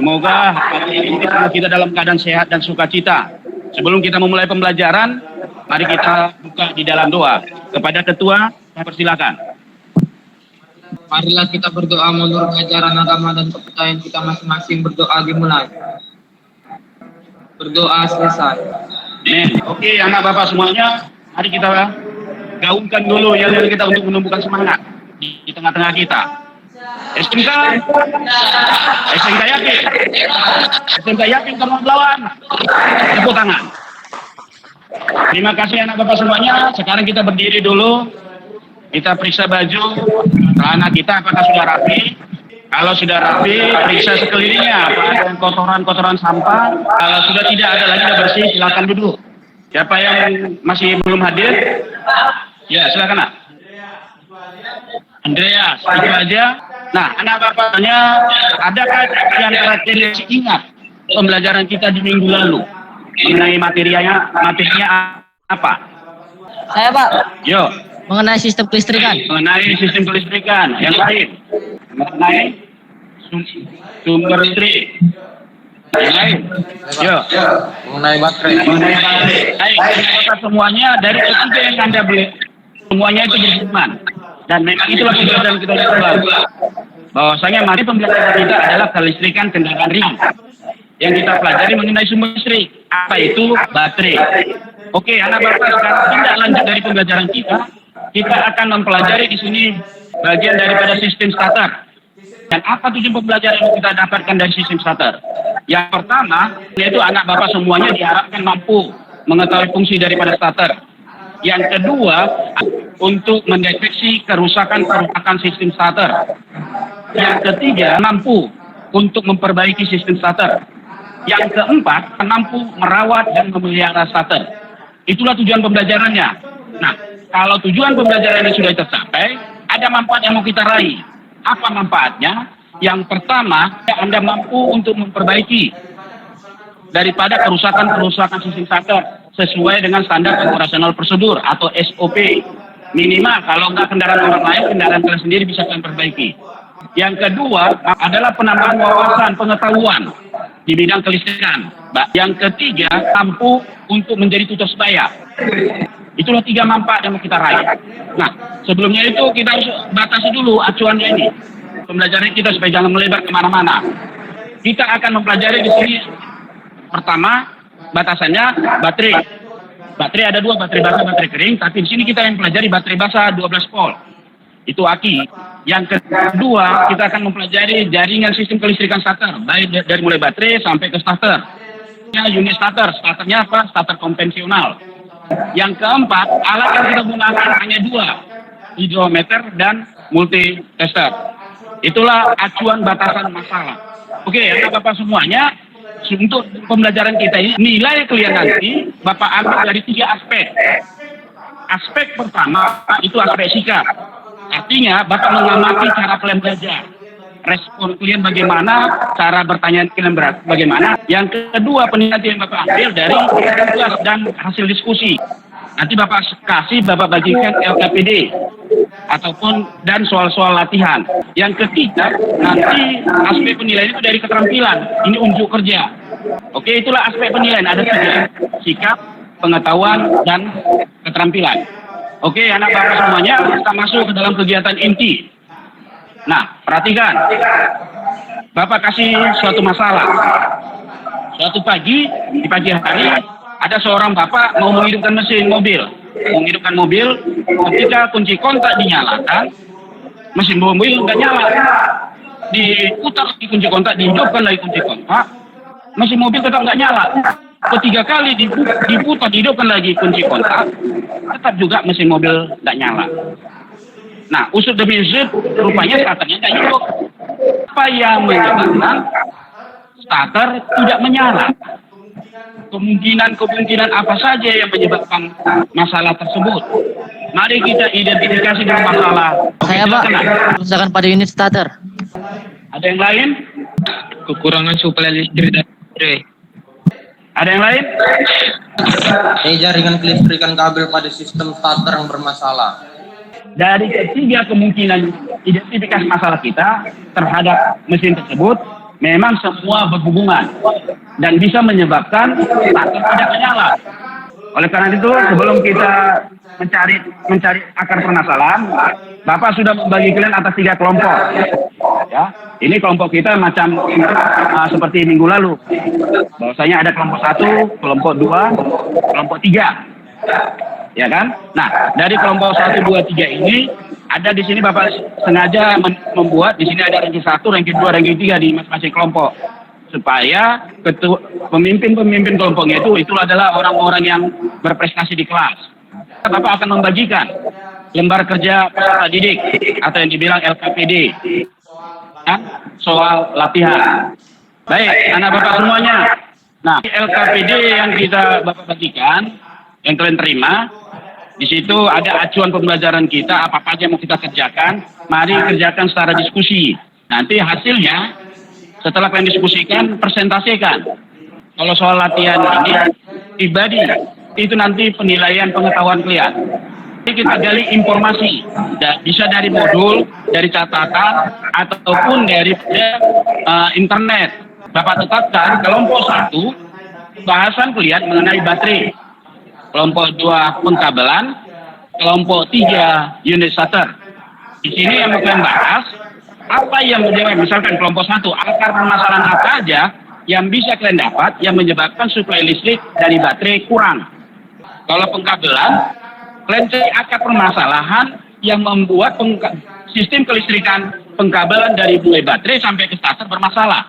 Semoga hari ini kita dalam keadaan sehat dan sukacita. Sebelum kita memulai pembelajaran, mari kita buka di dalam doa. Kepada ketua, saya persilakan. Marilah kita berdoa menurut ajaran agama dan kepercayaan kita masing-masing. Berdoa dimulai. Berdoa selesai. Oke, anak bapak semuanya, mari kita gaungkan dulu ya kita untuk menumbuhkan semangat di tengah-tengah kita. SMK yakin, SMK yakin kamu melawan. Tepuk tangan. Terima kasih anak bapak semuanya. Sekarang kita berdiri dulu. Kita periksa baju celana kita apakah sudah rapi. Kalau sudah rapi, periksa sekelilingnya apakah ada kotoran-kotoran sampah. Kalau sudah tidak ada lagi sudah bersih, silakan duduk. Siapa yang masih belum hadir? Ya, silakan nak. Andreas, itu aja. Nah, anak bapaknya, adakah yang terakhir ingat pembelajaran kita di minggu lalu mengenai materinya apa? Saya Pak. Yo. Mengenai sistem kelistrikan. Mengenai sistem kelistrikan. Yang lain mengenai sumber listrik. Yang lain. Yo. Mengenai baterai. Baik, semuanya dari ketiga yang Anda beli, semuanya itu berhubungan. Dan memang itulah pembelajaran kita lalu. Bahwasanya mari pembelajaran kita adalah kelistrikan kendaraan ringan. Yang kita pelajari mengenai sumber listrik. Apa itu? Baterai. Oke, anak bapak sekarang tidak lanjut dari pembelajaran kita. Kita akan mempelajari di sini bagian daripada sistem starter. Dan apa tujuan pembelajaran yang kita dapatkan dari sistem starter? Yang pertama, yaitu anak bapak semuanya diharapkan mampu mengetahui fungsi daripada starter. Yang kedua, untuk mendeteksi kerusakan sistem starter. Yang ketiga, mampu untuk memperbaiki sistem starter. Yang keempat, mampu merawat dan memelihara starter. Itulah tujuan pembelajarannya. Nah, kalau tujuan pembelajaran ini sudah tercapai, ada manfaat yang mau kita raih. Apa manfaatnya? Yang pertama, Anda mampu untuk memperbaiki daripada kerusakan sistem starter sesuai dengan standar operasional prosedur atau SOP. Minimal kalau nggak kendaraan orang lain, kendaraan kalian sendiri bisa kalian perbaiki. Yang kedua adalah penambahan wawasan pengetahuan di bidang kelistrikan. Yang ketiga, mampu untuk menjadi tutor sebaya. Itulah 3 manfaat yang kita raih. Nah, sebelumnya itu kita harus batasi dulu acuannya ini. Pembelajaran kita supaya jangan melebar kemana-mana. Kita akan mempelajari di sini. Pertama, batasannya baterai. Baterai ada 2, baterai basah, baterai kering. Tapi di sini kita yang pelajari baterai basah 12 volt. Itu aki. Yang kedua, kita akan mempelajari jaringan sistem kelistrikan starter. Baik dari mulai baterai sampai ke starter. Unit starter. Starternya apa? Starter konvensional. Yang keempat, alat yang kita gunakan hanya 2, hidrometer dan multitester. Itulah acuan batasan masalah. Oke, anak bapak semuanya, untuk pembelajaran kita ini, nilai kalian nanti bapak ambil dari 3 aspek. Aspek pertama itu aspek sikap. Artinya bapak mengamati cara kalian belajar. Respon kalian bagaimana, cara bertanya kalian bagaimana. Yang kedua, penilaian yang bapak ambil dari tugas dan hasil diskusi. Nanti bapak bagikan LKPD ataupun dan soal-soal latihan. Yang ketiga, nanti aspek penilaian itu dari keterampilan. Ini unjuk kerja. Oke, itulah aspek penilaian. Ada 3, sikap, pengetahuan, dan keterampilan. Oke, anak bapak semuanya, kita masuk ke dalam kegiatan inti. Nah, perhatikan. Bapak kasih suatu masalah. Suatu pagi, di pagi hari, ada seorang bapak mau menghidupkan mesin mobil. Menghidupkan mobil, ketika kunci kontak dinyalakan, mesin mobil nggak nyala. Diputar lagi kunci kontak, dihidupkan lagi kunci kontak, mesin mobil tetap nggak nyala. Ketiga kali diputar, dihidupkan lagi kunci kontak, tetap juga mesin mobil nggak nyala. Nah, usut demi usut, rupanya starternya nggak hidup. Apa yang menyebabkan starter tidak menyala? Kemungkinan apa saja yang menyebabkan masalah tersebut? Mari kita identifikasi dengan masalah. Saya Pak, kerusakan pada unit starter. Ada yang lain? Kekurangan suplai listrik dan baterai. Ada yang lain? Jaringan kelistrikan kabel pada sistem starter yang bermasalah. Dari ketiga kemungkinan identifikasi masalah kita terhadap mesin tersebut, memang semua berhubungan dan bisa menyebabkan starter tidak menyala. Oleh karena itu, sebelum kita mencari akar permasalahan, Bapak sudah membagi kalian atas 3 kelompok. Ya, ini kelompok kita macam seperti minggu lalu. Bahwasanya ada kelompok 1, kelompok 2, kelompok 3. Ya kan? Nah, dari kelompok 1, 2, 3 ini ada di sini Bapak sengaja membuat di sini ada ranking 1, ranking 2, ranking 3 di masing-masing kelompok. Supaya pemimpin-pemimpin kelompoknya itu adalah orang-orang yang berprestasi di kelas. Bapak akan membagikan lembar kerja peserta didik atau yang dibilang LKPD ya, soal latihan. Baik, anak Bapak semuanya. Nah, LKPD yang kita Bapak bagikan, yang kalian terima, di situ ada acuan pembelajaran kita, apa aja yang mau kita kerjakan, mari kerjakan secara diskusi. Nanti hasilnya setelah kalian diskusikan, presentasikan. Kalau soal latihan ini pribadi, itu nanti penilaian pengetahuan kalian. Jadi kita gali informasi, bisa dari modul, dari catatan, ataupun dari internet. Bapak tetapkan kelompok 1, bahasan kalian mengenai baterai. Kelompok 2, pengkabelan. Kelompok 3, unit starter. Di sini yang mau kalian bahas, apa yang menjawab, misalkan kelompok 1, akar permasalahan apa aja yang bisa kalian dapat yang menyebabkan suplai listrik dari baterai kurang. Kalau pengkabelan, kalian cari akar permasalahan yang membuat sistem kelistrikan pengkabelan dari mulai baterai sampai ke starter bermasalah.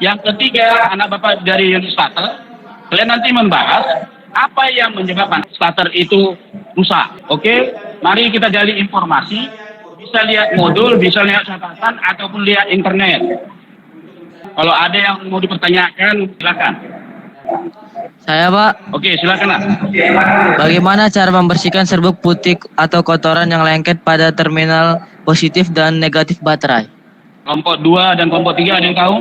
Yang ketiga, anak Bapak dari unit starter, kalian nanti membahas apa yang menyebabkan starter itu rusak. Oke, mari kita gali informasi. Bisa lihat modul, bisa lihat catatan, ataupun lihat internet. Kalau ada yang mau dipertanyakan, silakan. Saya, Pak. Oke, silakan. Bagaimana cara membersihkan serbuk putih atau kotoran yang lengket pada terminal positif dan negatif baterai? Kelompok 2 dan kelompok 3 ada yang tahu?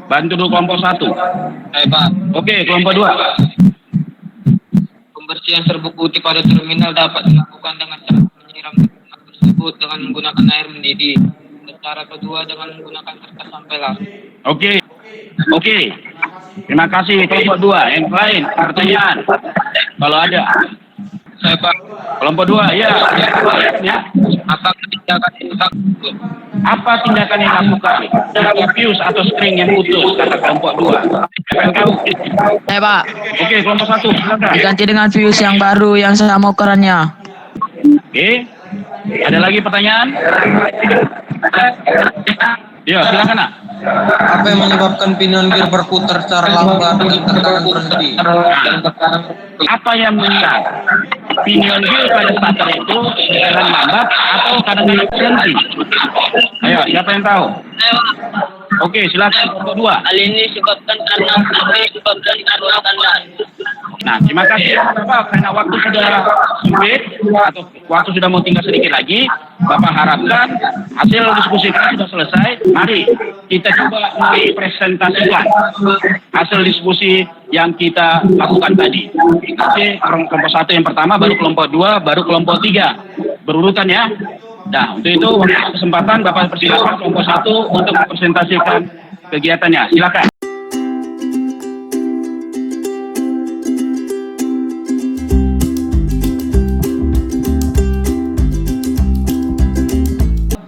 Bantu dulu kelompok 1. Pak. Oke, kelompok 2. Pembersihan serbuk putih pada terminal dapat dilakukan dengan cara menyiram terminal tersebut dengan menggunakan air mendidih. Dan cara kedua dengan menggunakan kertas sampelan. Oke. Terima kasih kelompok 2. Yang lain, pertanyaan. Kalau ada. Saya Pak. Kelompok 2, ya. Apa tindakan Apa tindakan yang dilakukan? Jaga fuse atau string yang putus, kata kelompok 2. Siapa yang tahu? Saya, Pak. Oke, kelompok 1, silakan. Diganti dengan fuse yang baru yang sama ukurannya. Oke. Ada lagi pertanyaan? Ya, silakan, Nak. Apa yang menyebabkan pinion gear berputar secara lambat dengan tekanan berhenti? Apa yang menyebabkan pinion gear pada starter itu dengan lambat atau kadang-kadang berhenti? Ayo, siapa yang tahu? Oke, silakan kelompok 2. Hal ini disebabkan karena tanda. Nah, terima kasih Bapak, karena waktu sudah sempit atau waktu sudah mau tinggal sedikit lagi, Bapak harapkan hasil diskusi kita sudah selesai. Mari kita coba mempresentasikan hasil diskusi yang kita lakukan tadi. Oke, kelompok 1 yang pertama, baru kelompok 2, baru kelompok 3. Berurutan ya. Nah, untuk itu kesempatan Bapak persilakan kelompok 1 untuk mempresentasikan kegiatannya. Silakan.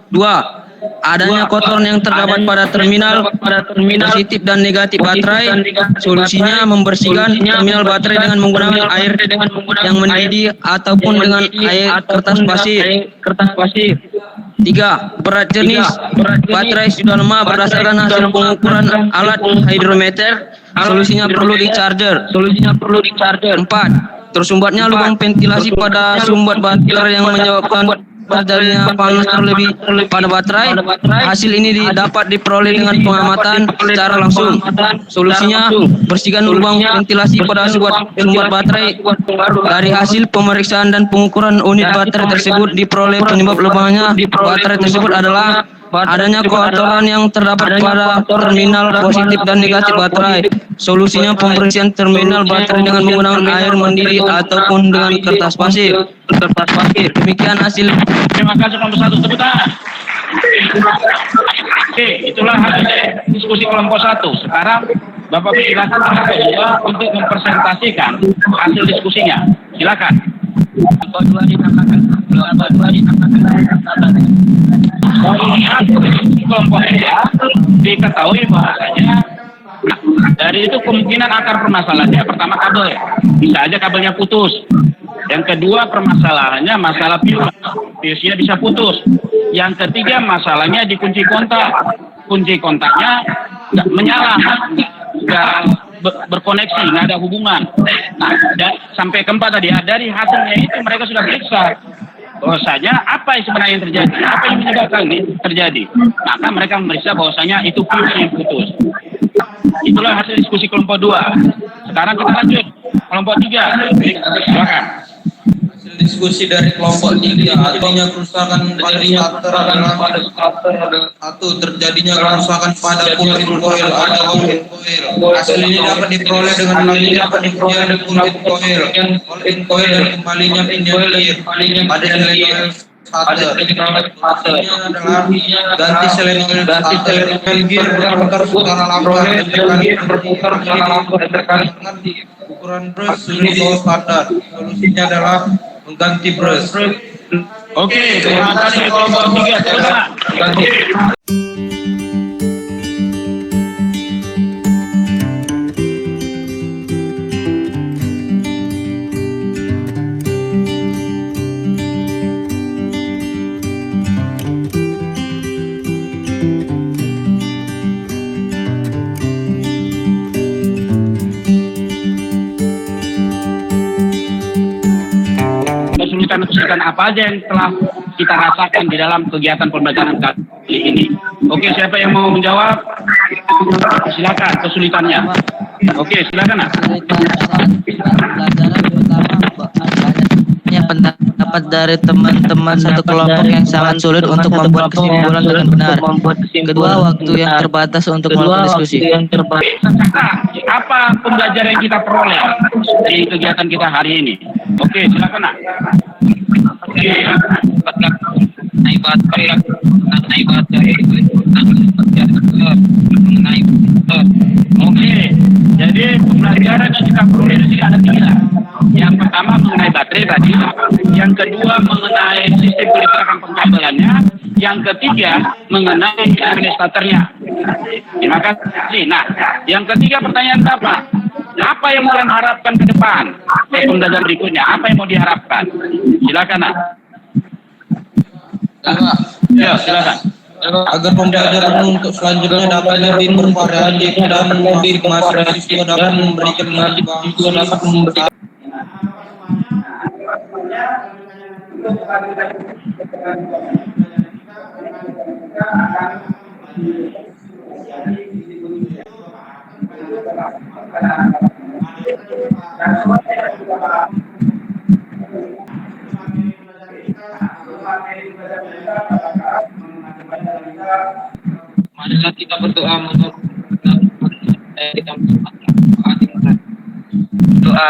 Dua, adanya kotoran yang terdapat pada terminal positif dan negatif baterai. Solusinya membersihkan terminal baterai dengan menggunakan air yang mendidih ataupun dengan air kertas pasir. Tiga, berat jenis baterai sudah lemah berdasarkan hasil pengukuran alat hidrometer. Solusinya perlu di charger. Empat, tersumbatnya lubang ventilasi pada sumbat baterai yang menyebabkan terjadinya panas terlebih pada baterai. Hasil ini dapat diperoleh dengan pengamatan secara langsung. Solusinya, bersihkan lubang ventilasi pada sumbat baterai. Dari hasil pemeriksaan dan pengukuran unit baterai tersebut diperoleh penyebab lubangnya baterai tersebut adalah adanya kotoran yang terdapat pada terminal positif dan negatif baterai. Solusinya pembersihan terminal baterai dengan menggunakan air mendidih ataupun dengan kertas pasir. Demikian hasil. Terima kasih kelompok 1, tepuk tangan. Oke, itulah hasilnya. diskusi kelompok 1. Sekarang Bapak silakan kelompok 2 untuk mempresentasikan hasil diskusinya. Silakan. Kelompok 2 ditambahkan. Kelompok 2 ditambahkan. Dari hasil diskusi kelompok 2 diketahui bahwasanya dari itu kemungkinan akar permasalahannya pertama kabel, bisa aja kabelnya putus. Yang kedua permasalahannya masalah fuse-nya bisa putus. Yang ketiga masalahnya di kunci kontak. Kunci kontaknya nggak menyala, nggak berkoneksi, nggak ada hubungan. Nah, sampai keempat tadi, dari hasilnya itu mereka sudah periksa bahwasanya apa yang sebenarnya yang terjadi, apa yang menyebabkan ini terjadi. Maka mereka memeriksa bahwasanya itu fuse yang putus. Itulah hasil diskusi kelompok 2. Sekarang kita lanjut kelompok 3. Silakan. Diskusi dari kelompok 3, artinya kerusakan pada starter adalah satu, terjadinya kerusakan pada kulit coil atau kulit coil. Hasil ini dapat diperoleh dengan melalui pengujian kulit coil dan kembalinya pinjam pada nilai starter. Hasilnya adalah ganti solenoid starter, gear berputar secara lambat dan ukuran brush sudah standar. Solusinya adalah mengganti brush. Oke, terima kasih kelompok 3. Silakan. Kesulitan apa aja yang telah kita rasakan di dalam kegiatan pembelajaran kali ini. Oke, siapa yang mau menjawab? Silakan kesulitannya. Oke, silakan. Pelajaran pertama banyaknya pendapat dari teman-teman satu kelompok yang sangat sulit untuk membuat kesimpulan dengan benar. Kedua, waktu yang terbatas untuk melakukan diskusi. Apa pembelajaran yang kita peroleh di kegiatan kita hari ini? Oke, silakan. naik baterai mengenai motor. Oke, jadi pembelajaran yang kita peroleh di sini ada 3. Yang pertama mengenai baterai tadi, yang kedua mengenai sistem kelistrikan pengabelannya, yang ketiga mengenai starternya. Terima kasih. Nah, yang ketiga pertanyaan apa? Apa yang mau kalian harapkan ke depan? Pembelajaran berikutnya, apa yang mau diharapkan? Silakan, Nak. Ya, silakan. Agar pembelajaran untuk selanjutnya dapat lebih bervariatif dan lebih mahasiswa dapat memberikan Marilah kita berdoa menurut kita doa.